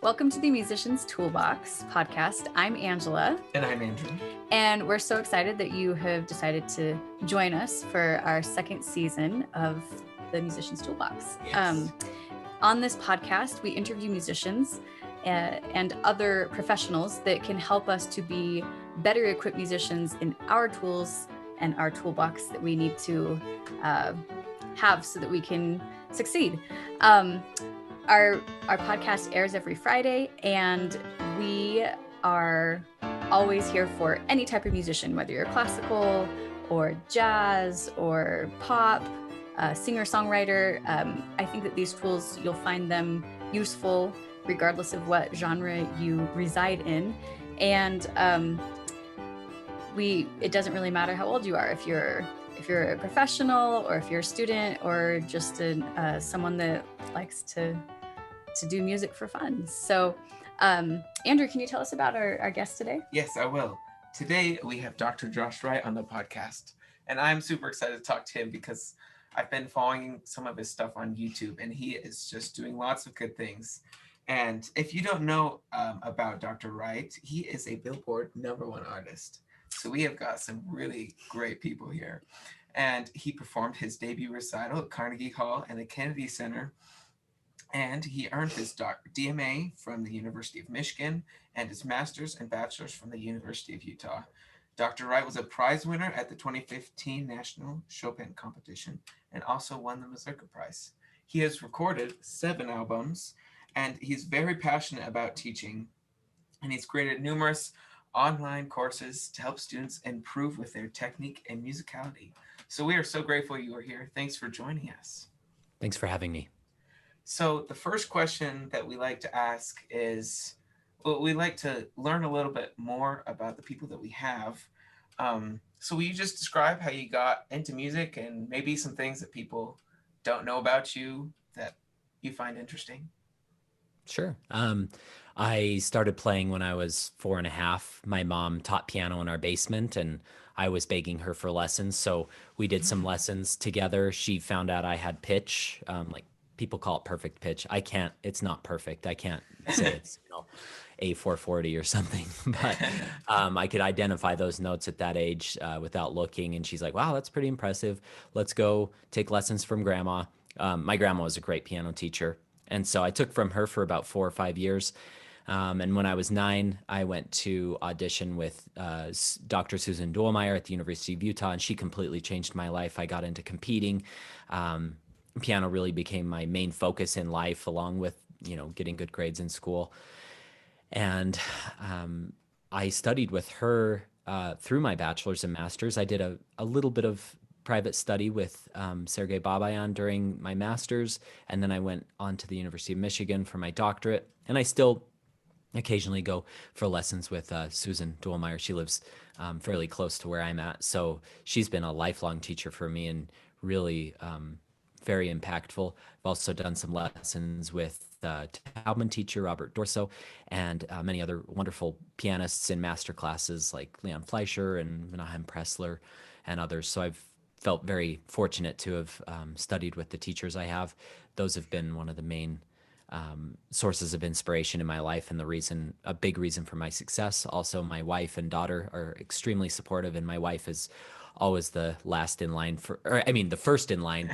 Welcome to the Musician's Toolbox podcast. I'm Angela. And I'm Andrew. And we're so excited that you have decided to join us for our second season of the Musician's Toolbox. Yes. On this podcast, we interview musicians and other professionals that can help us to be better equipped musicians in our tools and our toolbox that we need to have so that we can succeed. Our podcast airs every Friday, and we are always here for any type of musician, whether you're classical or jazz or pop, singer-songwriter. I think that these tools, you'll find them useful regardless of what genre you reside in. And it doesn't really matter how old you are. If you're a professional, or if you're a student, or just someone that likes to do music for fun. So, Andrew, can you tell us about our guest today? Yes, I will. Today we have Dr. Wright on the podcast, and I'm super excited to talk to him because I've been following some of his stuff on YouTube, and he is just doing lots of good things. And if you don't know about Dr. Wright, he is a Billboard #1 artist. So we have got some really great people here. And he performed his debut recital at Carnegie Hall and the Kennedy Center. And he earned his DMA from the University of Michigan and his master's and bachelor's from the University of Utah. Dr. Wright was a prize winner at the 2015 National Chopin Competition and also won the Mazurka Prize. He has recorded 7 albums, and he's very passionate about teaching. And he's created numerous online courses to help students improve with their technique and musicality. So we are so grateful you are here. Thanks for joining us. Thanks for having me. So the first question that we like to ask is, well, we like to learn a little bit more about the people that we have. So will you just describe how you got into music and maybe some things that people don't know about you that you find interesting? Sure. I started playing when I was 4.5. My mom taught piano in our basement, and I was begging her for lessons. So we did some lessons together. She found out I had pitch, like people call it perfect pitch. I can't, it's not perfect. I can't say it's, A440 or something, but I could identify those notes at that age without looking. And she's like, wow, that's pretty impressive. Let's go take lessons from grandma. My grandma was a great piano teacher. And so I took from her for about 4 or 5 years. And when I was 9, I went to audition with Dr. Susan Dolmeyer at the University of Utah, and she completely changed my life. I got into competing. Piano really became my main focus in life, along with, getting good grades in school. And I studied with her through my bachelor's and master's. I did a little bit of private study with Sergei Babayan during my master's, and then I went on to the University of Michigan for my doctorate. And I still occasionally go for lessons with Susan Dolmeyer. She lives fairly close to where I'm at, so she's been a lifelong teacher for me and really very impactful. I've also done some lessons with Taubman teacher Robert Dorso and many other wonderful pianists in master classes like Leon Fleischer and Menahem Pressler and others. So I've felt very fortunate to have studied with the teachers I have. Those have been one of the main sources of inspiration in my life and a big reason for my success. Also, my wife and daughter are extremely supportive, and my wife is always the first in line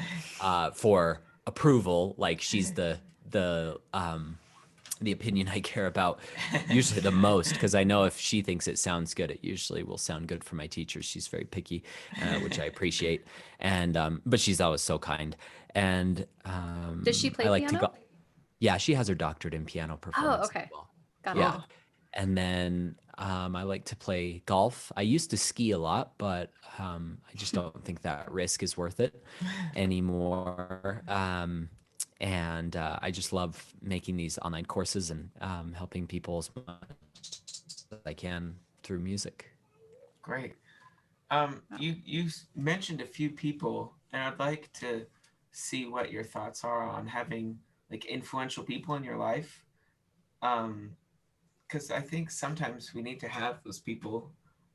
for approval. Like, she's the opinion I care about usually the most, because I know if she thinks it sounds good, it usually will sound good for my teachers. She's very picky, which I appreciate. And but she's always so kind. And does she play piano? Yeah, she has her doctorate in piano performance. Oh, okay. As well. Got it. Yeah. And then I like to play golf. I used to ski a lot, but I just don't think that risk is worth it anymore. And I just love making these online courses and helping people as much as I can through music. Great. You mentioned a few people, and I'd like to see what your thoughts are on having like influential people in your life. Because I think sometimes we need to have those people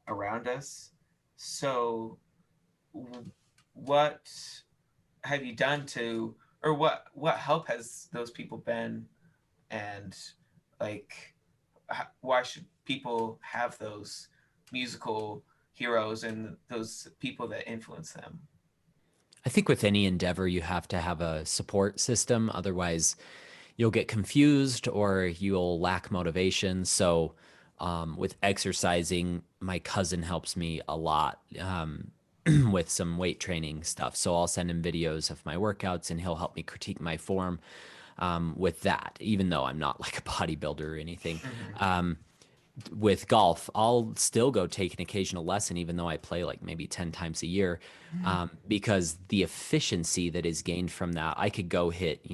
around us. So what have you done to, or what help has those people been, and like why should people have those musical heroes and those people that influence them? I think with any endeavor, you have to have a support system. Otherwise, you'll get confused or you'll lack motivation. So, with exercising, my cousin helps me a lot with some weight training stuff. So I'll send him videos of my workouts and he'll help me critique my form with that, even though I'm not like a bodybuilder or anything. With golf, I'll still go take an occasional lesson, even though I play like maybe 10 times a year, because the efficiency that is gained from that, I could go hit,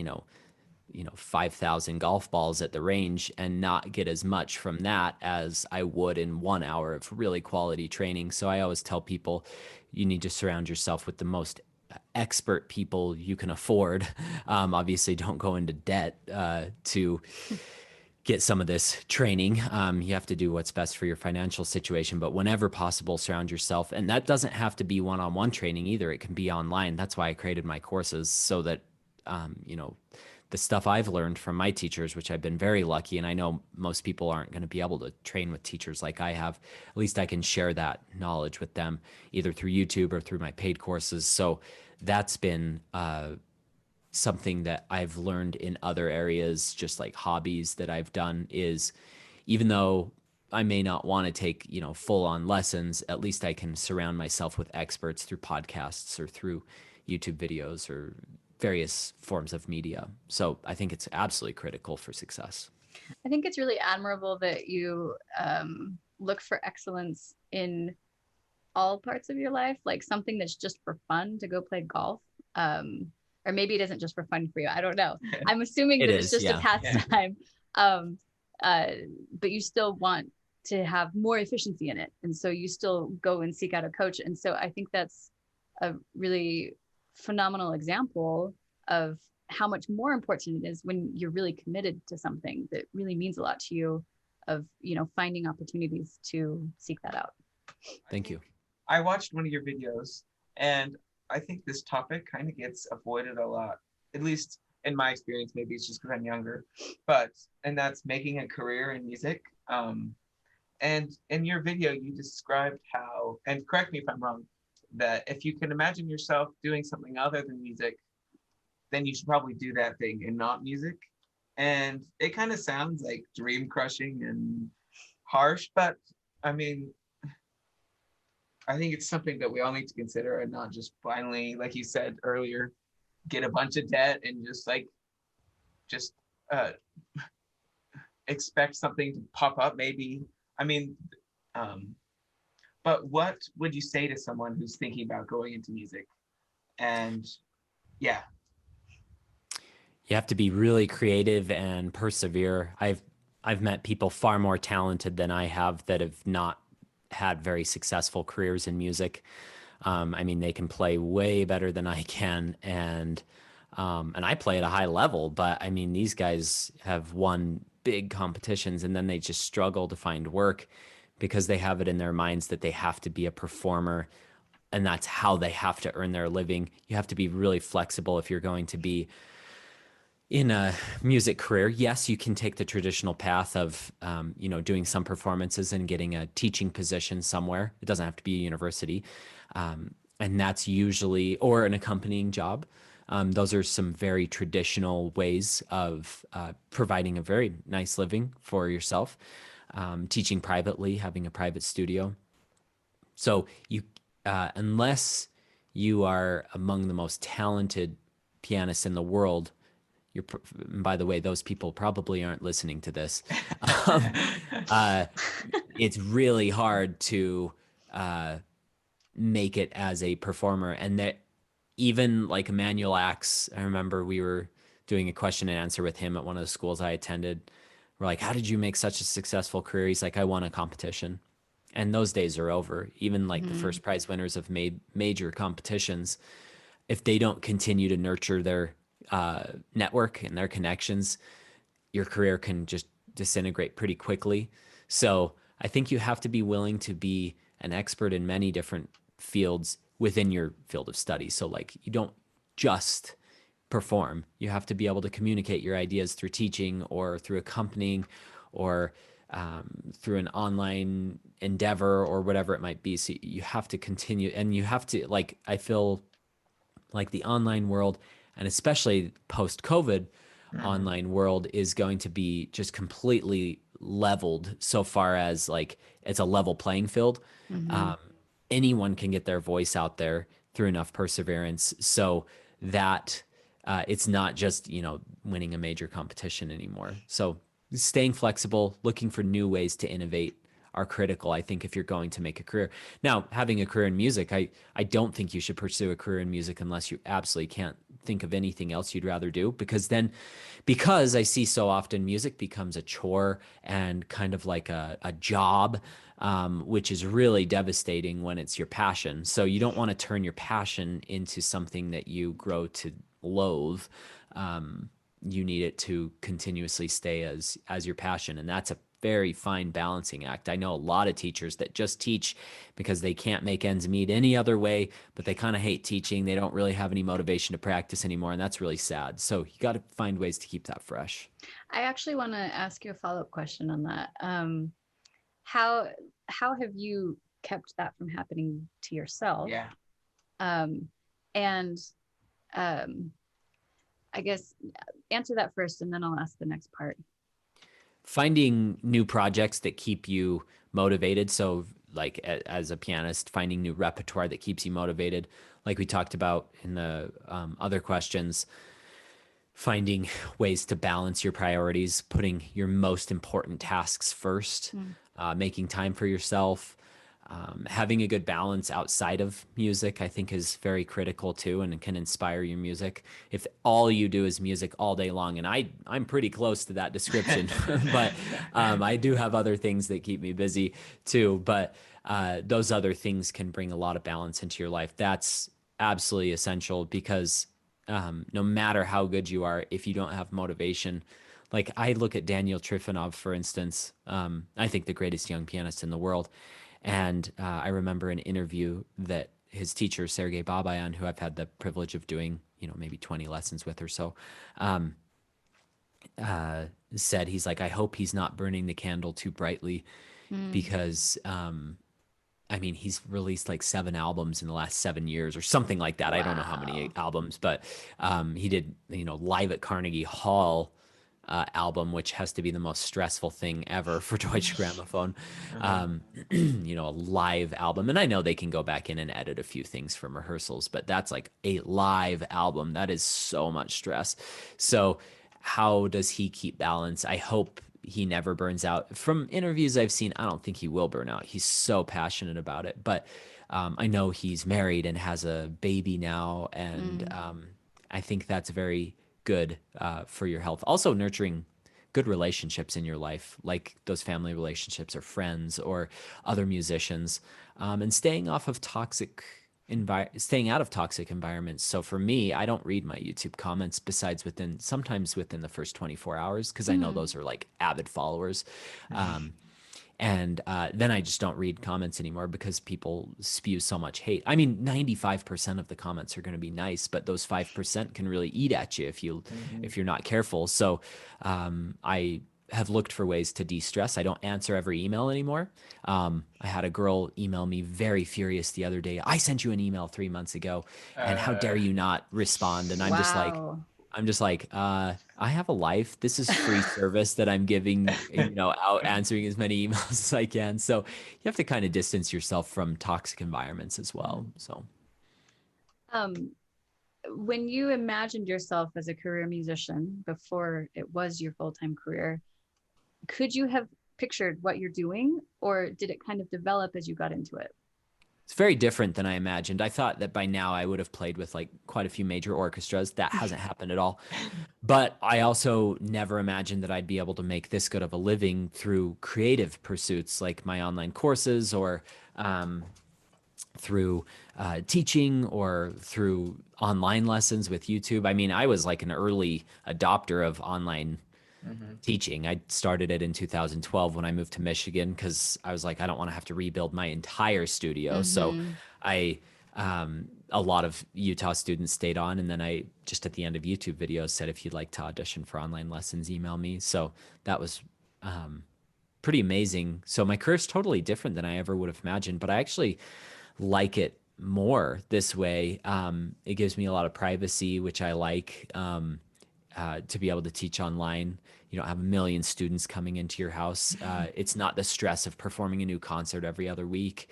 5,000 golf balls at the range and not get as much from that as I would in 1 hour of really quality training. So I always tell people you need to surround yourself with the most expert people you can afford. Obviously, don't go into debt to get some of this training. You have to do what's best for your financial situation, but whenever possible, surround yourself. And that doesn't have to be one-on-one training either. It can be online. That's why I created my courses, so that, the stuff I've learned from my teachers, which I've been very lucky, and I know most people aren't going to be able to train with teachers like I have, at least I can share that knowledge with them either through YouTube or through my paid courses. So that's been something that I've learned in other areas, just like hobbies that I've done, is even though I may not want to take, full on lessons, at least I can surround myself with experts through podcasts or through YouTube videos or various forms of media. So I think it's absolutely critical for success. I think it's really admirable that you look for excellence in all parts of your life, like something that's just for fun to go play golf. Or maybe it isn't just for fun for you. I don't know. I'm assuming that it's just a pastime. But you still want to have more efficiency in it. And so you still go and seek out a coach. And so I think that's a really phenomenal example of how much more important it is when you're really committed to something that really means a lot to you, of, finding opportunities to seek that out. Thank you. I watched one of your videos, and I think this topic kind of gets avoided a lot, at least in my experience. Maybe it's just because I'm younger, and that's making a career in music. And in your video, you described how, and correct me if I'm wrong, that if you can imagine yourself doing something other than music, then you should probably do that thing and not music. And it kind of sounds like dream crushing and harsh, but I mean, I think it's something that we all need to consider, and not just finally, like you said earlier, get a bunch of debt and just expect something to pop up maybe. I mean, but what would you say to someone who's thinking about going into music? And yeah. You have to be really creative and persevere. I've met people far more talented than I have that have not had very successful careers in music. I mean, they can play way better than I can, and I play at a high level, but I mean, these guys have won big competitions, and then they just struggle to find work because they have it in their minds that they have to be a performer, and that's how they have to earn their living. You have to be really flexible if you're going to be in a music career. Yes, you can take the traditional path of, doing some performances and getting a teaching position somewhere. It doesn't have to be a university. And that's usually, or an accompanying job. Those are some very traditional ways of providing a very nice living for yourself. Teaching privately, having a private studio. So you, unless you are among the most talented pianists in the world, by the way, those people probably aren't listening to this. It's really hard to make it as a performer. And that even like Emmanuel Axe, I remember we were doing a question and answer with him at one of the schools I attended. We're like, how did you make such a successful career? He's like, I won a competition. And those days are over. Even like the first prize winners of major competitions, if they don't continue to nurture their network and their connections, your career can just disintegrate pretty quickly. So I think you have to be willing to be an expert in many different fields within your field of study. So like, you don't just perform. You have to be able to communicate your ideas through teaching or through accompanying or through an online endeavor or whatever it might be. So you have to continue, and you have to, like, I feel like the online world, and especially post-COVID online world, is going to be just completely leveled so far as like it's a level playing field. Anyone can get their voice out there through enough perseverance so that it's not just, winning a major competition anymore. So staying flexible, looking for new ways to innovate are critical, I think, if you're going to make a career. Now, having a career in music, I don't think you should pursue a career in music unless you absolutely can't think of anything else you'd rather do, because I see so often music becomes a chore and kind of like a job, which is really devastating when it's your passion. So you don't want to turn your passion into something that you grow to loathe. You need it to continuously stay as your passion, and that's a very fine balancing act. I know a lot of teachers that just teach because they can't make ends meet any other way, but they kind of hate teaching. They don't really have any motivation to practice anymore, and that's really sad. So you got to find ways to keep that fresh. I actually want to ask you a follow-up question on that. How have you kept that from happening to yourself? Yeah. And I guess answer that first, and then I'll ask the next part. Finding new projects that keep you motivated. So like as a pianist, finding new repertoire that keeps you motivated. Like we talked about in the other questions, finding ways to balance your priorities, putting your most important tasks first, making time for yourself, having a good balance outside of music, I think, is very critical too, and it can inspire your music. If all you do is music all day long, and I'm pretty close to that description, but I do have other things that keep me busy too. But those other things can bring a lot of balance into your life. That's absolutely essential, because no matter how good you are, if you don't have motivation, like I look at Daniel Trifonov, for instance, I think the greatest young pianist in the world. And I remember an interview that his teacher, Sergei Babayan, who I've had the privilege of doing, maybe 20 lessons with or so, said, he's like, I hope he's not burning the candle too brightly, because, he's released like 7 albums in the last 7 years or something like that. Wow. I don't know how many albums, but he did, Live at Carnegie Hall album, which has to be the most stressful thing ever for Deutsche Grammophon, a live album. And I know they can go back in and edit a few things from rehearsals, but that's like a live album. That is so much stress. So how does he keep balance? I hope he never burns out. From interviews I've seen, I don't think he will burn out. He's so passionate about it. But I know he's married and has a baby now. And I think that's very good for your health. Also nurturing good relationships in your life, like those family relationships or friends or other musicians, and staying out of toxic environments. So for me, I don't read my YouTube comments besides sometimes within the first 24 hours, because I know those are like avid followers. And then I just don't read comments anymore, because people spew so much hate. 95% of the comments are going to be nice, but those 5% can really eat at you if you're not careful. So I have looked for ways to de-stress. I don't answer every email anymore. I had a girl email me very furious the other day. I sent you an email 3 months ago, and how dare you not respond? And I'm just like, I have a life. This is free service that I'm giving, out, answering as many emails as I can. So you have to kind of distance yourself from toxic environments as well. So, when you imagined yourself as a career musician before it was your full-time career, could you have pictured what you're doing, or did it kind of develop as you got into it? It's very different than I imagined. I thought that by now I would have played with like quite a few major orchestras. That hasn't happened at all. But I also never imagined that I'd be able to make this good of a living through creative pursuits like my online courses, or through teaching, or through online lessons with YouTube. I was like an early adopter of online teaching. I started it in 2012 when I moved to Michigan, because I was like, I don't want to have to rebuild my entire studio. So I a lot of Utah students stayed on. And then I just at the end of YouTube videos said, if you'd like to audition for online lessons, email me. So that was pretty amazing. So my career is totally different than I ever would have imagined, but I actually like it more this way. It gives me a lot of privacy, which I like, to be able to teach online. You don't have a million students coming into your house. It's not the stress of performing a new concert every other week,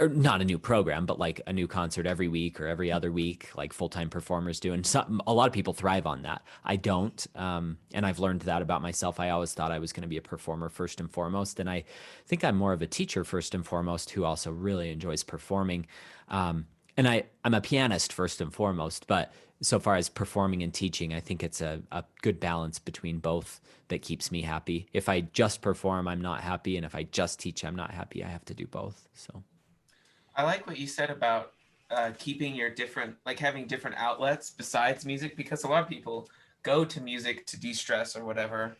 or not a new program, but like a new concert every week or every other week, like full-time performers do. And a lot of people thrive on that. I don't. And I've learned that about myself. I always thought I was going to be a performer first and foremost. And I think I'm more of a teacher first and foremost, who also really enjoys performing. And I'm a pianist first and foremost, but so far as performing and teaching, I think it's a good balance between both that keeps me happy. If I just perform, I'm not happy. And if I just teach, I'm not happy. I have to do both. So I like what you said about keeping your different, like having different outlets besides music, because a lot of people go to music to de-stress or whatever.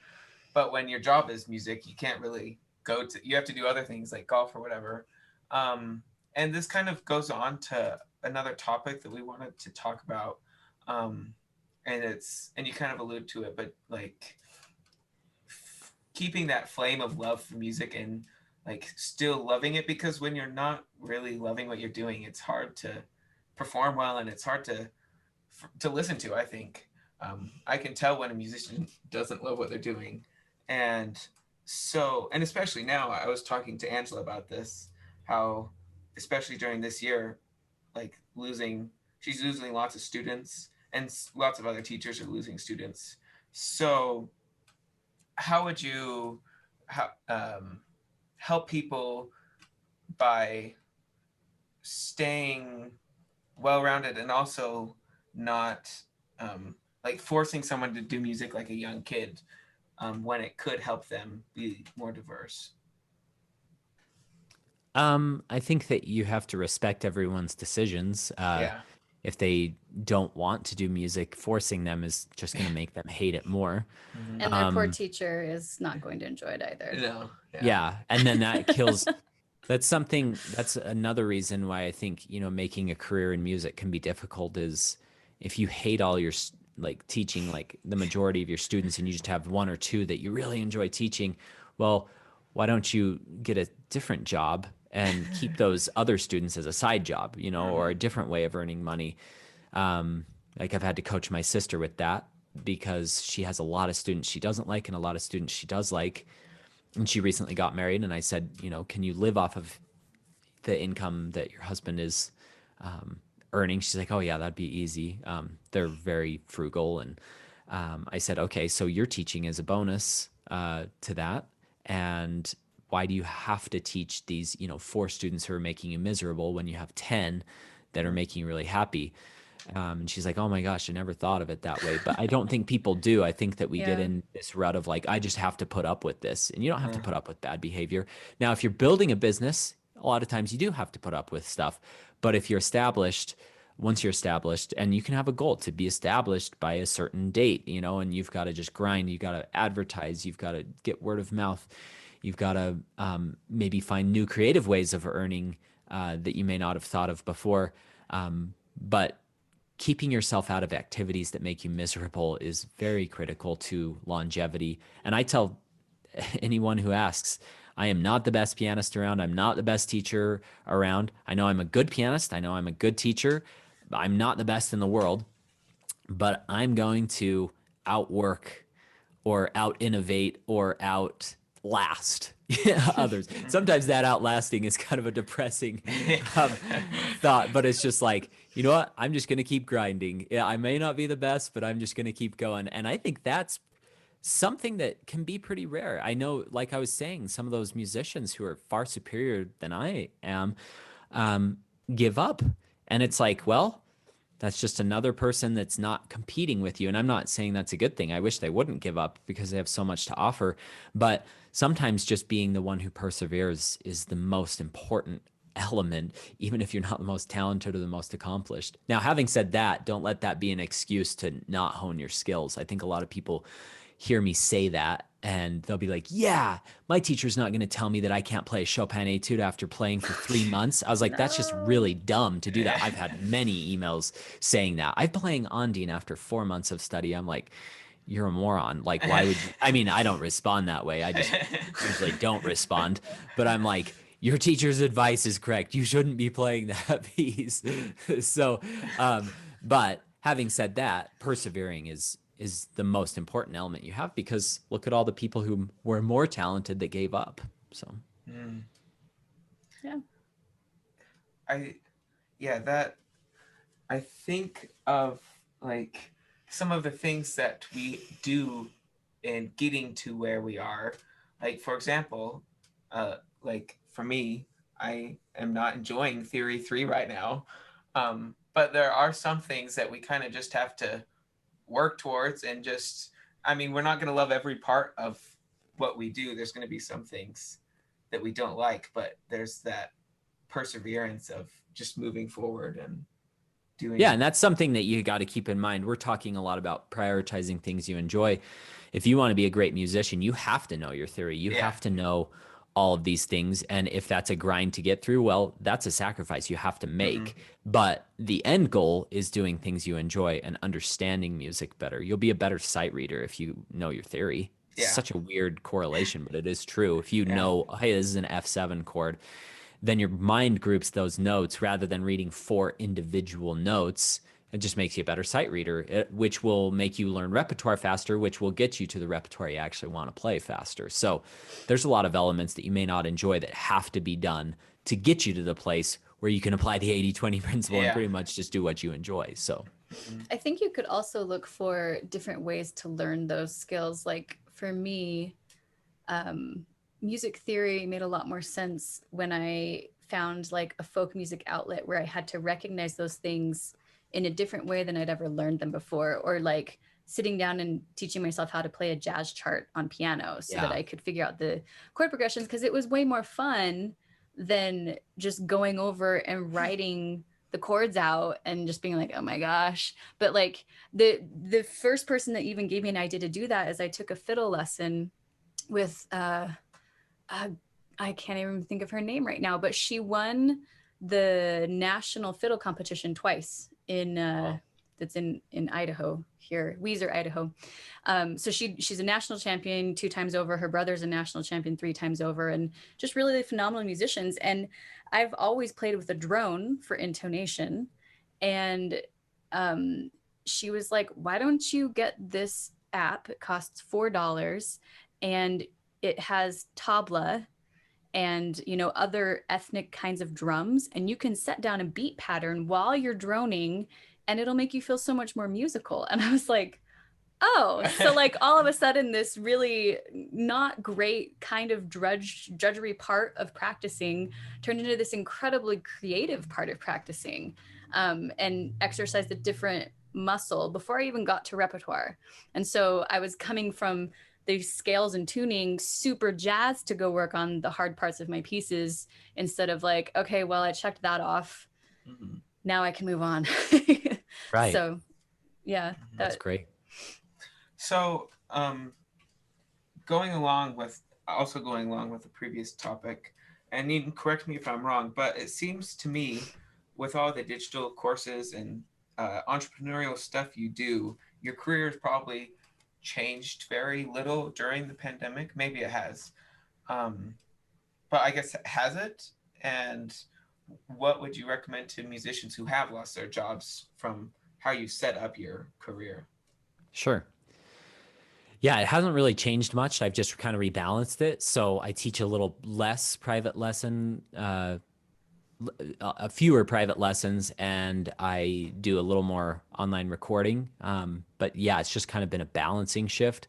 But when your job is music, you can't really you have to do other things like golf or whatever. And this kind of goes on to another topic that we wanted to talk about. And you kind of allude to it, but like keeping that flame of love for music and like still loving it, because when you're not really loving what you're doing, it's hard to perform well, and it's hard to listen to. I think I can tell when a musician doesn't love what they're doing. And especially now, I was talking to Angela about this, how especially during this year, like she's losing lots of students, and lots of other teachers are losing students. So how would you help people by staying well-rounded and also not like forcing someone to do music like a young kid, when it could help them be more diverse? I think that you have to respect everyone's decisions. Yeah. If they don't want to do music, forcing them is just going to make them hate it more. Mm-hmm. And their poor teacher is not going to enjoy it either. No. Yeah. And then that kills. That's another reason why I think, making a career in music can be difficult, is if you hate all your like teaching, like the majority of your students, and you just have one or two that you really enjoy teaching, well, why don't you get a different job and keep those other students as a side job, or a different way of earning money? Like I've had to coach my sister with that, because she has a lot of students she doesn't like and a lot of students she does like. And she recently got married, and I said, can you live off of the income that your husband is earning? She's like, oh yeah, that'd be easy. They're very frugal. And I said, okay, so you're teaching as a bonus to that. And why do you have to teach these, 4 students who are making you miserable when you have 10 that are making you really happy? And she's like, oh my gosh, I never thought of it that way. But I don't think people do. I think that we get in this rut of like, I just have to put up with this. And you don't have to put up with bad behavior. Now, if you're building a business, a lot of times you do have to put up with stuff. But if you're once you're established, and you can have a goal to be established by a certain date, and you've got to just grind, you've got to advertise, you've got to get word of mouth, you've got to maybe find new creative ways of earning that you may not have thought of before. But keeping yourself out of activities that make you miserable is very critical to longevity. And I tell anyone who asks, I am not the best pianist around. I'm not the best teacher around. I know I'm a good pianist. I know I'm a good teacher. I'm not the best in the world, but I'm going to outwork or out innovate or outlast others. Sometimes that outlasting is kind of a depressing thought, but it's just like, you know what? I'm just going to keep grinding. Yeah, I may not be the best, but I'm just going to keep going. And I think that's something that can be pretty rare. I know, like I was saying, some of those musicians who are far superior than I am give up. And it's like, well, that's just another person that's not competing with you. And I'm not saying that's a good thing. I wish they wouldn't give up, because they have so much to offer. But sometimes just being the one who perseveres is the most important element, even if you're not the most talented or the most accomplished. Now, having said that, don't let that be an excuse to not hone your skills. I think a lot of people hear me say that, and they'll be like, yeah, my teacher's not going to tell me that I can't play a Chopin etude after playing for 3 months. I was like, that's just really dumb to do that. I've had many emails saying that. I'm playing Ondine after 4 months of study. I'm like, you're a moron. Like, why would you? I mean, I don't respond that way. I just usually don't respond. But I'm like, your teacher's advice is correct. You shouldn't be playing that piece. So, but having said that, persevering is the most important element you have, because look at all the people who were more talented that gave up. So, yeah, I think of like some of the things that we do in getting to where we are. Like, for example, like for me, I am not enjoying Theory 3 right now. But there are some things that we kind of just have to work towards, and just, I mean, we're not going to love every part of what we do. There's going to be some things that we don't like, but there's that perseverance of just moving forward and doing. Yeah, and that's something that you got to keep in mind. We're talking a lot about prioritizing things you enjoy. If you want to be a great musician, you have to know your theory. You have to know all of these things. And if that's a grind to get through, well, that's a sacrifice you have to make. But the end goal is doing things you enjoy and understanding music better. You'll be a better sight reader if you know your theory. It's such a weird correlation, but it is true. If you know, hey, this is an F7 chord, then your mind groups those notes rather than reading 4 individual notes. It just makes you a better sight reader, which will make you learn repertoire faster, which will get you to the repertoire you actually want to play faster. So there's a lot of elements that you may not enjoy that have to be done to get you to the place where you can apply the 80-20 principle and pretty much just do what you enjoy. So I think you could also look for different ways to learn those skills. Like for me, music theory made a lot more sense when I found like a folk music outlet where I had to recognize those things in a different way than I'd ever learned them before, or like sitting down and teaching myself how to play a jazz chart on piano so that I could figure out the chord progressions, because it was way more fun than just going over and writing the chords out and just being like, oh my gosh. But like the first person that even gave me an idea to do that is I took a fiddle lesson with I can't even think of her name right now, but she won the national fiddle competition twice in that's in Idaho here, Weiser, Idaho. So she's a national champion 2 times over. Her brother's a national champion 3 times over, and just really phenomenal musicians. And I've always played with a drone for intonation. And she was like, why don't you get this app? It costs $4 and it has tabla and, you know, other ethnic kinds of drums, and you can set down a beat pattern while you're droning and it'll make you feel so much more musical. And I was like, oh, so like all of a sudden this really not great kind of drudgery part of practicing turned into this incredibly creative part of practicing, and exercised a different muscle before I even got to repertoire. And so I was coming from the scales and tuning super jazzed to go work on the hard parts of my pieces, instead of like, okay, well, I checked that off. Now I can move on. Right. So yeah, that's great. So going along with the previous topic, and you can correct me if I'm wrong, but it seems to me with all the digital courses and entrepreneurial stuff you do, your career has probably changed very little during the pandemic. Maybe it has, but I guess, has it? And what would you recommend to musicians who have lost their jobs from how you set up your career? Sure. Yeah, it hasn't really changed much. I've just kind of rebalanced it. So I teach a little less private lesson, fewer private lessons, and I do a little more online recording. But yeah, it's just kind of been a balancing shift.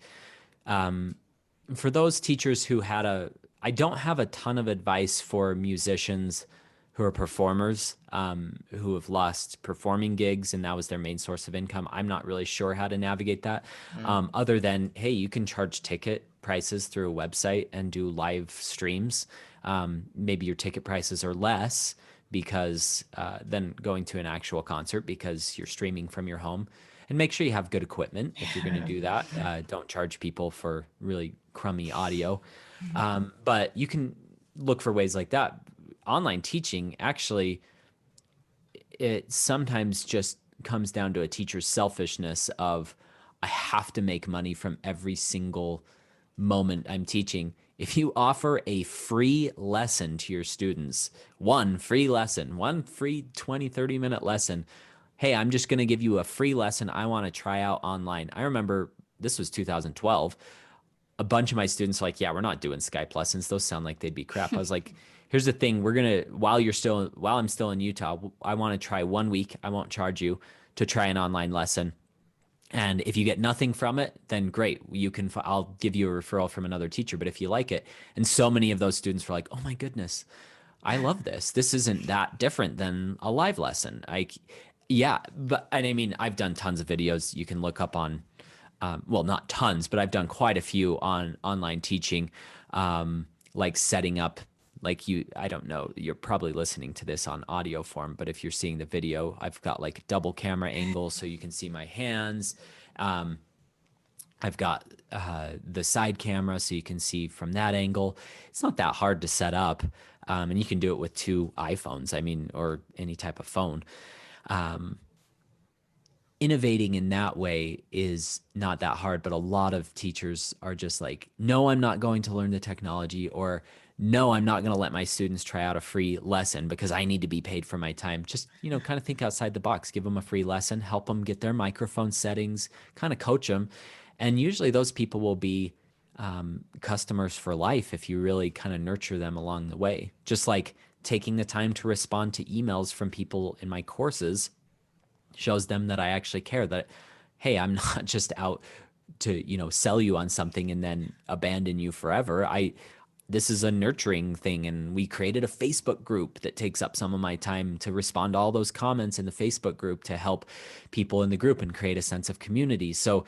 For those teachers who I don't have a ton of advice for musicians who are performers, who have lost performing gigs and that was their main source of income. I'm not really sure how to navigate that, other than, hey, you can charge ticket prices through a website and do live streams. Maybe your ticket prices are less because than going to an actual concert because you're streaming from your home. and make sure you have good equipment if you're going to do that. Don't charge people for really crummy audio. But you can look for ways like that. Online teaching, actually, it sometimes just comes down to a teacher's selfishness of, I have to make money from every single moment I'm teaching. If you offer a free lesson to your students, one free lesson, one free 20, 30-minute lesson, hey, I'm just going to give you a free lesson I want to try out online. I remember this was 2012. A bunch of my students were like, yeah, we're not doing Skype lessons. Those sound like they'd be crap. I was like, here's the thing. We're going to, while I'm still in Utah, I want to try 1 week. I won't charge you to try an online lesson. And if you get nothing from it, then great. I'll give you a referral from another teacher. But if you like it, and so many of those students were like, oh my goodness, I love this. This isn't that different than a live lesson. And I mean, I've done tons of videos you can look up on, well, not tons, but I've done quite a few on online teaching, like setting up, I don't know, you're probably listening to this on audio form, but if you're seeing the video, I've got like double camera angle so you can see my hands. I've got the side camera so you can see from that angle. It's not that hard to set up, and you can do it with 2 iPhones, or any type of phone. Innovating in that way is not that hard, but a lot of teachers are just like, no, I'm not going to learn the technology, or no, I'm not going to let my students try out a free lesson because I need to be paid for my time. Just, kind of think outside the box, give them a free lesson, help them get their microphone settings, kind of coach them. And usually those people will be customers for life if you really kind of nurture them along the way. Just like taking the time to respond to emails from people in my courses shows them that I actually care, that, hey, I'm not just out to, sell you on something and then abandon you forever. This is a nurturing thing. And we created a Facebook group that takes up some of my time to respond to all those comments in the Facebook group to help people in the group and create a sense of community. So,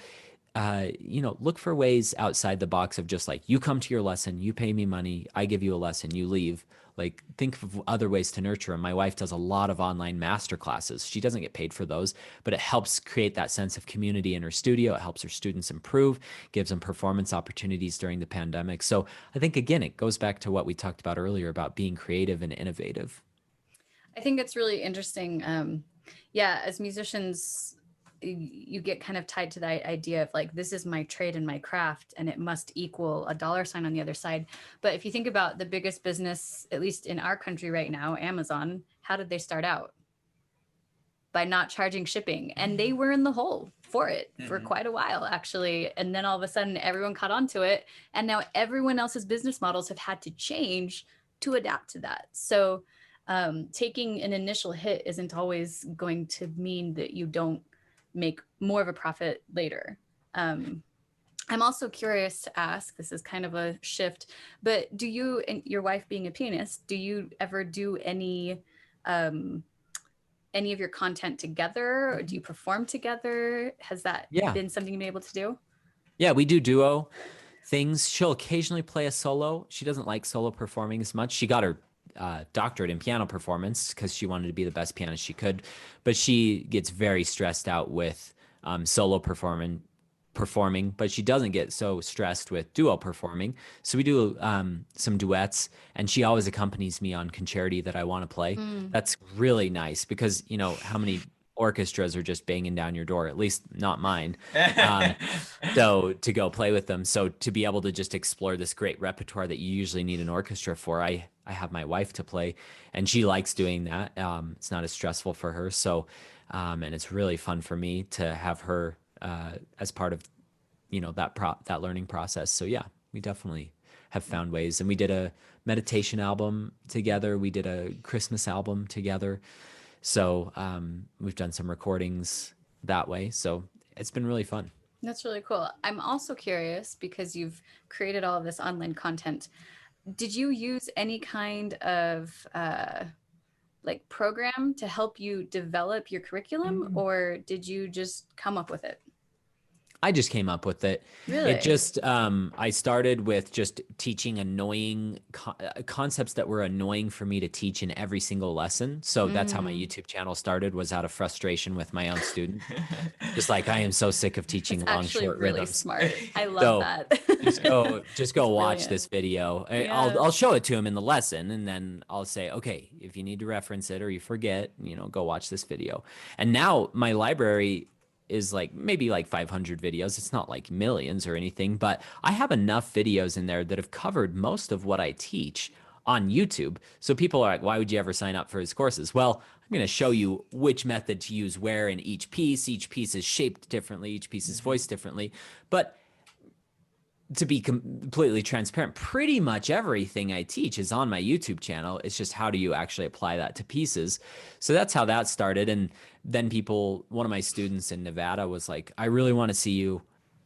look for ways outside the box of just like, you come to your lesson, you pay me money, I give you a lesson, you leave. Like, think of other ways to nurture them. My wife does a lot of online master classes. She doesn't get paid for those, but it helps create that sense of community in her studio. It helps her students improve, gives them performance opportunities during the pandemic. So I think, again, it goes back to what we talked about earlier about being creative and innovative. I think it's really interesting. As musicians, you get kind of tied to the idea of like, this is my trade and my craft, and it must equal a dollar sign on the other side. But if you think about the biggest business, at least in our country right now, Amazon, how did they start out? By not charging shipping. And they were in the hole for it for quite a while, actually. And then all of a sudden, everyone caught on to it. And now everyone else's business models have had to change to adapt to that. So taking an initial hit isn't always going to mean that you don't make more of a profit later. I'm also curious to ask, this is kind of a shift, but do you and your wife being a pianist, do you ever do any of your content together, or do you perform together? Has that been something you've been able to do? Yeah, we do duo things. She'll occasionally play a solo. She doesn't like solo performing as much. She got her doctorate in piano performance because she wanted to be the best pianist she could, but she gets very stressed out with solo performing, but she doesn't get so stressed with duo performing. So we do some duets, and she always accompanies me on concerti that I want to play. That's really nice because, how many orchestras are just banging down your door, at least not mine. So to go play with them. So to be able to just explore this great repertoire that you usually need an orchestra for, I have my wife to play, and she likes doing that. It's not as stressful for her. So, and it's really fun for me to have her as part of, that learning process. So yeah, we definitely have found ways, and we did a meditation album together. We did a Christmas album together. So we've done some recordings that way. So it's been really fun. That's really cool. I'm also curious, because you've created all of this online content. Did you use any kind of program to help you develop your curriculum, or did you just come up with it? I just came up with it. Really? It just, I started with just teaching annoying concepts that were annoying for me to teach in every single lesson. So that's how my YouTube channel started, was out of frustration with my own students. Just like, I am so sick of teaching That's long, actually short really rhythms. smart. I love So that. just go That's watch brilliant. this video. Yeah. I'll show it to him in the lesson, and then I'll say, okay, if you need to reference it or you forget, go watch this video. And now my library is like maybe like 500 videos. It's not like millions or anything, but I have enough videos in there that have covered most of what I teach on YouTube. So people are like, why would you ever sign up for his courses? Well, I'm going to show you which method to use where in each piece. Each piece is shaped differently. Each piece is voiced differently. But to be completely transparent, pretty much everything I teach is on my YouTube channel. It's just, how do you actually apply that to pieces? So that's how that started. And then one of my students in Nevada was like, I really want to see you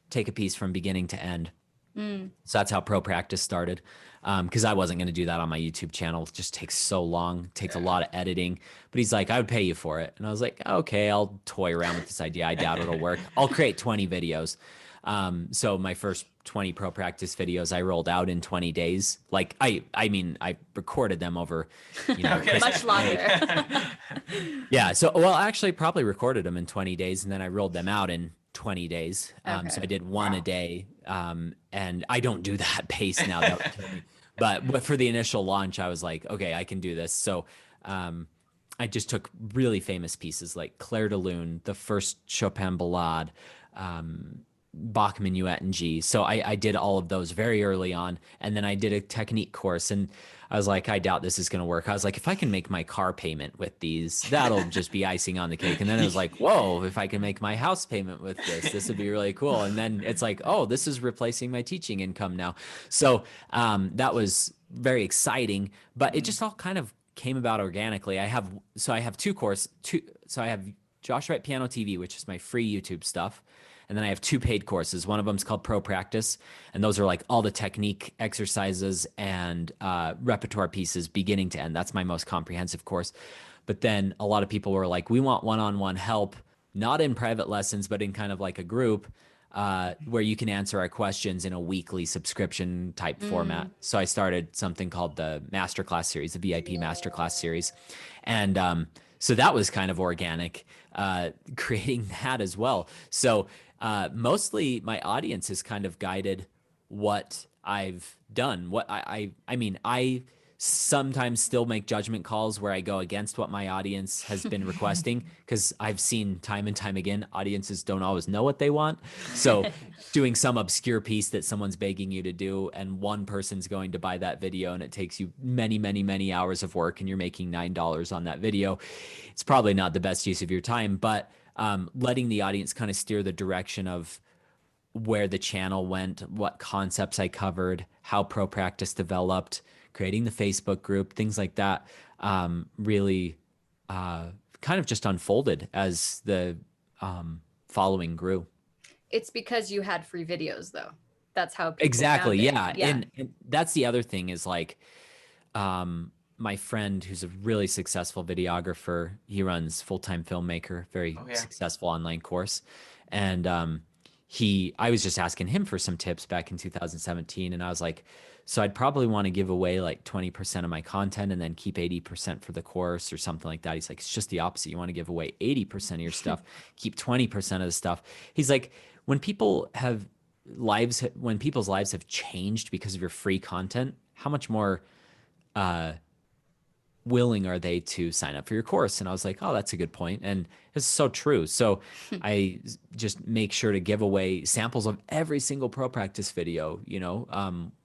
take a piece from beginning to end. So that's how Pro Practice started. Because I wasn't going to do that on my YouTube channel. It just takes so long, it takes a lot of editing. But he's like, I would pay you for it. And I was like, okay, I'll toy around with this idea. I doubt it'll work. I'll create 20 videos. So my first 20 Pro Practice videos I rolled out in 20 days. Like, I mean, I recorded them over, Okay. Much longer. yeah. So, well, I actually probably recorded them in 20 days, and then I rolled them out in 20 days. Okay. So I did one a day. And I don't do that pace now. That would kill me. But for the initial launch, I was like, okay, I can do this. So, I just took really famous pieces like Clair de Lune, the first Chopin Ballade, Bach Minuet in G. So I did all of those very early on. And then I did a technique course, and I was like, I doubt this is going to work. I was like, if I can make my car payment with these, that'll just be icing on the cake. And then it was like, whoa, if I can make my house payment with this would be really cool. And then it's like, oh, this is replacing my teaching income now. So that was very exciting, but it just all kind of came about organically. I have two courses. So I have Josh Wright Piano TV, which is my free YouTube stuff. And then I have two paid courses. One of them is called Pro Practice. And those are like all the technique exercises and repertoire pieces beginning to end. That's my most comprehensive course. But then a lot of people were like, we want one-on-one help, not in private lessons, but in kind of like a group where you can answer our questions in a weekly subscription type format. So I started something called the Masterclass series, the VIP Masterclass series. And so that was kind of organic, creating that as well. So mostly my audience has kind of guided what I've done. What I mean, I sometimes still make judgment calls where I go against what my audience has been requesting, because I've seen time and time again, audiences don't always know what they want. So doing some obscure piece that someone's begging you to do, and one person's going to buy that video, and it takes you many, many, many hours of work, and you're making $9 on that video, it's probably not the best use of your time. But letting the audience kind of steer the direction of where the channel went, what concepts I covered, how Pro Practice developed, creating the Facebook group, things like that, really kind of just unfolded as the following grew. It's because you had free videos, though. That's how people Exactly. found it. Yeah. And that's the other thing is like, my friend who's a really successful videographer, he runs Full-Time Filmmaker, very successful online course. And I was just asking him for some tips back in 2017. And I was like, so I'd probably want to give away like 20% of my content and then keep 80% for the course or something like that. He's like, it's just the opposite. You want to give away 80% of your stuff, keep 20% of the stuff. He's like, when people's lives have changed because of your free content, how much more willing are they to sign up for your course? And I was like, oh, that's a good point. And it's so true. So I just make sure to give away samples of every single Pro Practice video,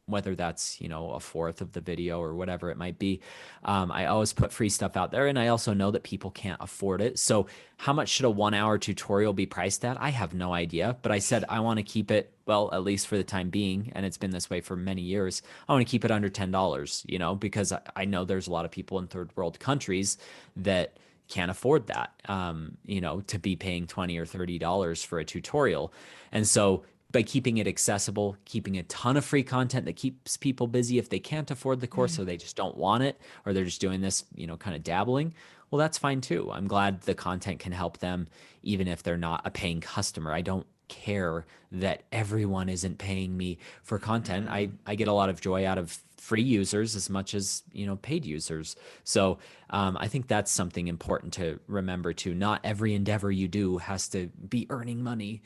whether that's, a fourth of the video or whatever it might be. I always put free stuff out there, and I also know that people can't afford it. So how much should a 1-hour tutorial be priced at? I have no idea, but I said, I want to keep it, well, at least for the time being, and it's been this way for many years, I want to keep it under $10, because I know there's a lot of people in third world countries that can't afford that, to be paying $20 or $30 for a tutorial. And so by keeping it accessible, keeping a ton of free content that keeps people busy if they can't afford the course or they just don't want it, or they're just doing this, kind of dabbling, well, that's fine too. I'm glad the content can help them even if they're not a paying customer. I don't care that everyone isn't paying me for content. I get a lot of joy out of free users as much as, paid users. So I think that's something important to remember too. Not every endeavor you do has to be earning money.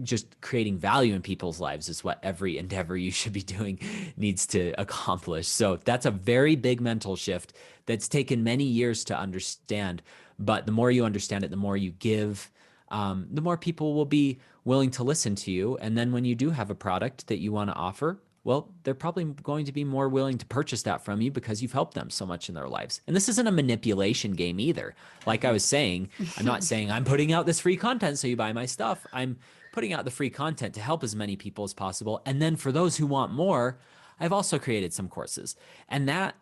Just creating value in people's lives is what every endeavor you should be doing needs to accomplish. So that's a very big mental shift that's taken many years to understand. But the more you understand it, the more you give, the more people will be willing to listen to you. And then when you do have a product that you want to offer, well, they're probably going to be more willing to purchase that from you because you've helped them so much in their lives. And this isn't a manipulation game either. Like I was saying, I'm not saying I'm putting out this free content so you buy my stuff. I'm putting out the free content to help as many people as possible. And then for those who want more, I've also created some courses. And that,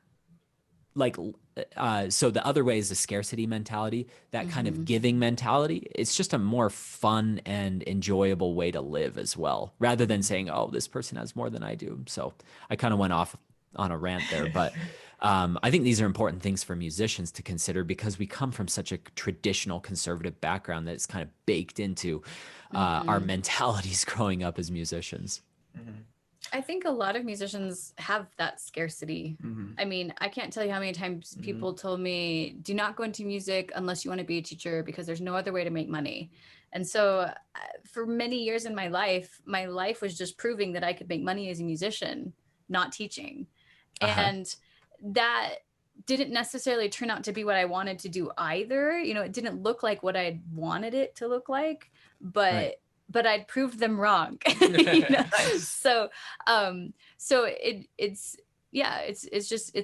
so the other way is the scarcity mentality, that kind of giving mentality. It's just a more fun and enjoyable way to live as well, rather than saying, oh, this person has more than I do. So I kind of went off on a rant there, but I think these are important things for musicians to consider because we come from such a traditional conservative background that it's kind of baked into our mentalities growing up as musicians. I think a lot of musicians have that scarcity. I mean, I can't tell you how many times people told me, do not go into music unless you want to be a teacher because there's no other way to make money. And so for many years in my life was just proving that I could make money as a musician, not teaching. And that didn't necessarily turn out to be what I wanted to do either. It didn't look like what I wanted it to look like, but I'd proved them wrong. So it's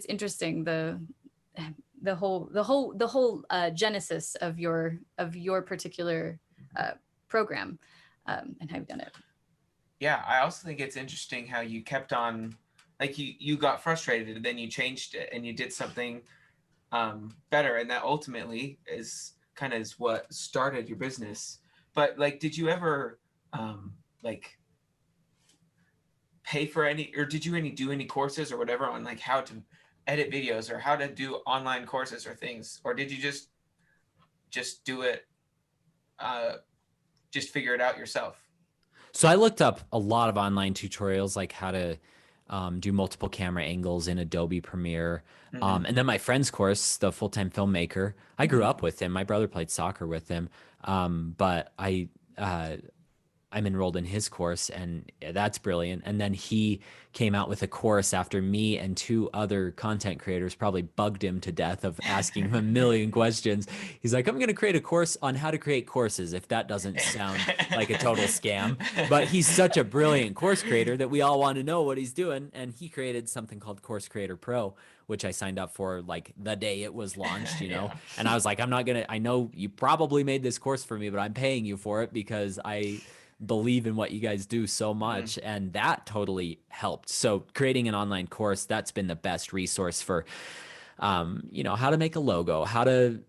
interesting the whole genesis of your particular program and how you've done it. Yeah, I also think it's interesting how you kept on, like you got frustrated and then you changed it and you did something better, and that ultimately is what started your business. But did you ever pay for any, or did you do any courses or whatever on how to edit videos or how to do online courses or things, or did you just do it, just figure it out yourself? So I looked up a lot of online tutorials, like how to do multiple camera angles in Adobe Premiere. And then my friend's course, the full-time filmmaker, I grew up with him. My brother played soccer with him. But I'm enrolled in his course, and that's brilliant. And then he came out with a course after me and two other content creators probably bugged him to death of asking him a million questions. He's like, I'm going to create a course on how to create courses, if that doesn't sound like a total scam. But he's such a brilliant course creator that we all want to know what he's doing. And he created something called Course Creator Pro, which I signed up for the day it was launched, Yeah. And I was like, I know you probably made this course for me, but I'm paying you for it because I believe in what you guys do so much. And that totally helped. So creating an online course, that's been the best resource for, how to make a logo, how to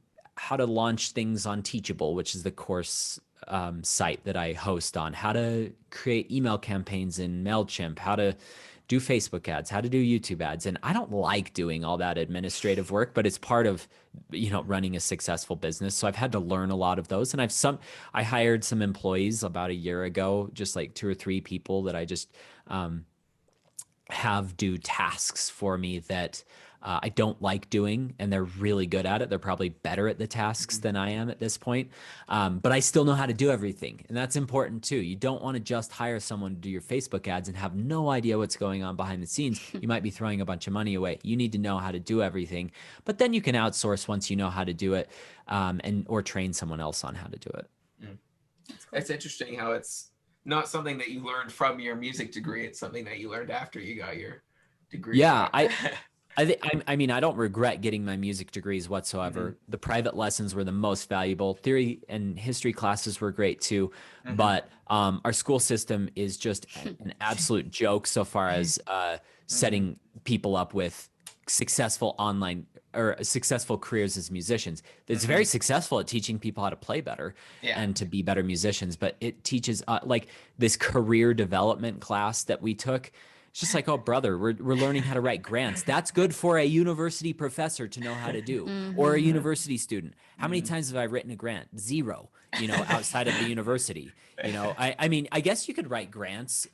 launch things on Teachable, which is the course site that I host on, how to create email campaigns in MailChimp, how to do Facebook ads, how to do YouTube ads. And I don't like doing all that administrative work, but it's part of, running a successful business. So I've had to learn a lot of those. And I hired some employees about a year ago, just like 2 or 3 people that I just have do tasks for me that I don't like doing, and they're really good at it. They're probably better at the tasks than I am at this point. But I still know how to do everything. And that's important too. You don't want to just hire someone to do your Facebook ads and have no idea what's going on behind the scenes. You might be throwing a bunch of money away. You need to know how to do everything, but then you can outsource once you know how to do it, or train someone else on how to do it. It's interesting how it's not something that you learned from your music degree. It's something that you learned after you got your degree. Yeah, I mean, I don't regret getting my music degrees whatsoever. The private lessons were the most valuable. Theory and history classes were great too. But our school system is just an absolute joke so far as setting people up with successful online or successful careers as musicians. It's very successful at teaching people how to play better and to be better musicians. But it teaches this career development class that we took It's just like, oh, brother, we're learning how to write grants. That's good for a university professor to know how to do, or a university student. How many times have I written a grant? 0, outside of the university. I mean, I guess you could write grants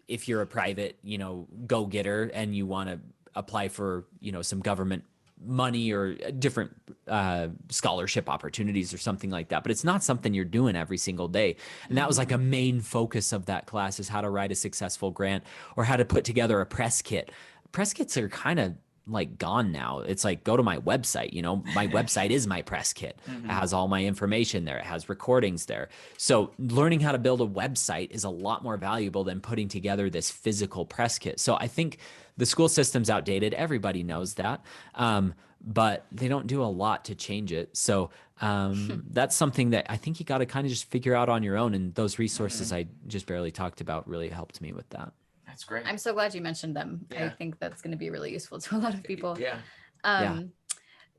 if you're a private, go-getter and you want to apply for, some government money or different scholarship opportunities or something like that. But it's not something you're doing every single day. And that was like a main focus of that class, is how to write a successful grant or how to put together a press kit. Press kits are kind of like gone now. It's like, go to my website. My website is my press kit. It has all my information there. It has recordings there. So learning how to build a website is a lot more valuable than putting together this physical press kit. So I think the school system's outdated. Everybody knows that. But they don't do a lot to change it. So that's something that I think you got to kind of just figure out on your own. And those resources I just barely talked about really helped me with that. That's great. I'm so glad you mentioned them. Yeah. I think that's going to be really useful to a lot of people. Yeah.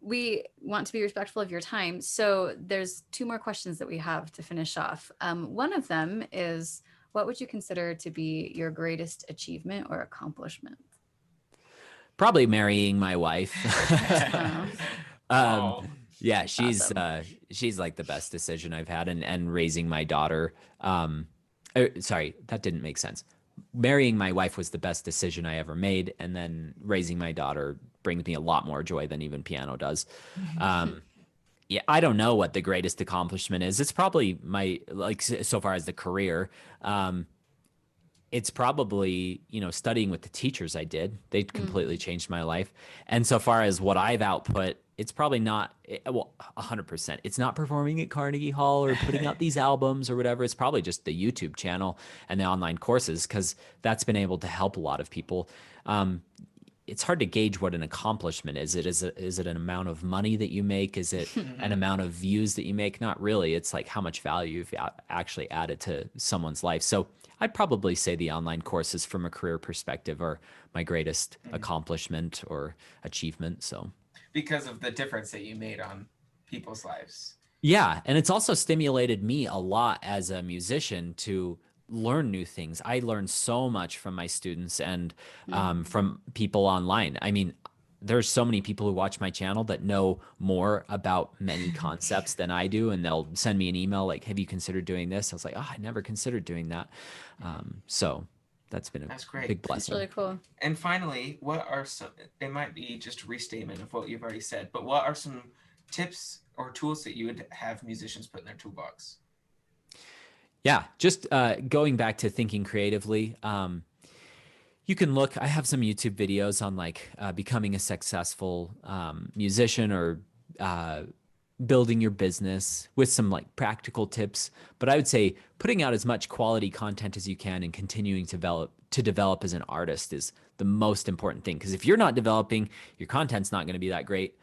We want to be respectful of your time. So there's 2 more questions that we have to finish off. One of them is, what would you consider to be your greatest achievement or accomplishment? Probably marrying my wife. Yeah, she's awesome. She's like the best decision I've had, and raising my daughter. Sorry, that didn't make sense. Marrying my wife was the best decision I ever made, and then raising my daughter brings me a lot more joy than even piano does. Yeah, I don't know what the greatest accomplishment is. It's probably so far as the career. It's probably, studying with the teachers I did. They completely changed my life. And so far as what I've output, it's probably not, 100%. It's not performing at Carnegie Hall or putting out these albums or whatever. It's probably just the YouTube channel and the online courses, because that's been able to help a lot of people. It's hard to gauge what an accomplishment is. Is it an amount of money that you make? Is it an amount of views that you make? Not really. It's like how much value you've actually added to someone's life. So I'd probably say the online courses from a career perspective are my greatest accomplishment or achievement. So because of the difference that you made on people's lives. Yeah. And it's also stimulated me a lot as a musician to learn new things. I learned so much from my students and from people online. I mean, there's so many people who watch my channel that know more about many concepts than I do. And they'll send me an email like, have you considered doing this? I was like, I never considered doing that. So that's been a big blessing. That's really cool. And finally, what are some, it might be just a restatement of what you've already said, but what are some tips or tools that you would have musicians put in their toolbox? Yeah, just going back to thinking creatively, you can look, I have some YouTube videos on like becoming a successful musician or building your business with some like practical tips. But I would say putting out as much quality content as you can and continuing to develop as an artist is the most important thing. Because if you're not developing, your content's not going to be that great.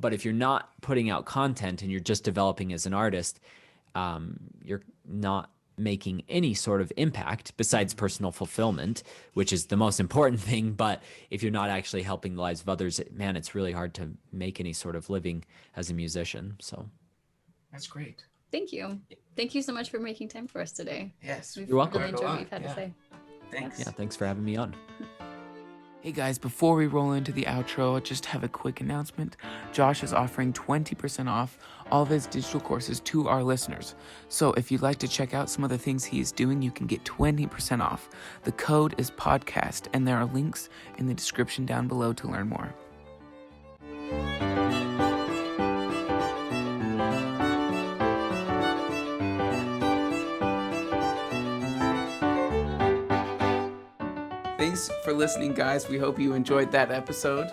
But if you're not putting out content and you're just developing as an artist, you're not making any sort of impact besides personal fulfillment, which is the most important thing. But if you're not actually helping the lives of others, man, it's really hard to make any sort of living as a musician. So that's great. Thank you. Thank you so much for making time for us today. Yes. We've You're welcome. really enjoyed what you've had to say. Thanks. Yeah, thanks for having me on. Hey guys, before we roll into the outro, I just have a quick announcement. Josh is offering 20% off all of his digital courses to our listeners. So if you'd like to check out some of the things he is doing, you can get 20% off. The code is podcast, and there are links in the description down below to learn more. Thanks for listening, guys. We hope you enjoyed that episode.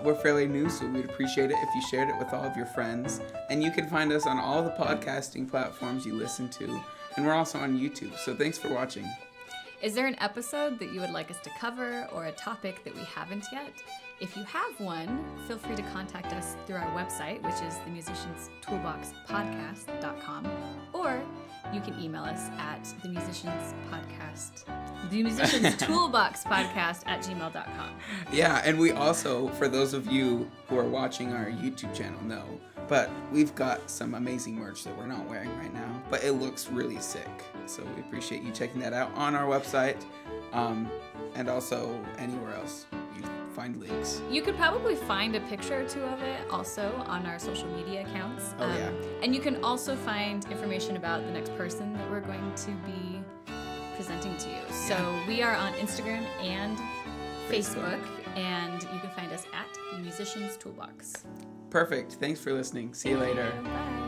We're fairly new, so we'd appreciate it if you shared it with all of your friends. And you can find us on all the podcasting platforms you listen to. And we're also on YouTube, so thanks for watching. Is there an episode that you would like us to cover or a topic that we haven't yet? If you have one, feel free to contact us through our website, which is themusicianstoolboxpodcast.com, or you can email us at themusicianstoolboxpodcast@gmail.com. Yeah, and we also, for those of you who are watching our YouTube channel, know, but we've got some amazing merch that we're not wearing right now, but it looks really sick. So we appreciate you checking that out on our website. and also anywhere else you find links. You could probably find a picture or two of it also on our social media accounts. Yeah. And you can also find information about the next person that we're going to be presenting to you. So we are on Instagram and Facebook, and you can find us at The Musician's Toolbox. Perfect. Thanks for listening. See you later. Bye.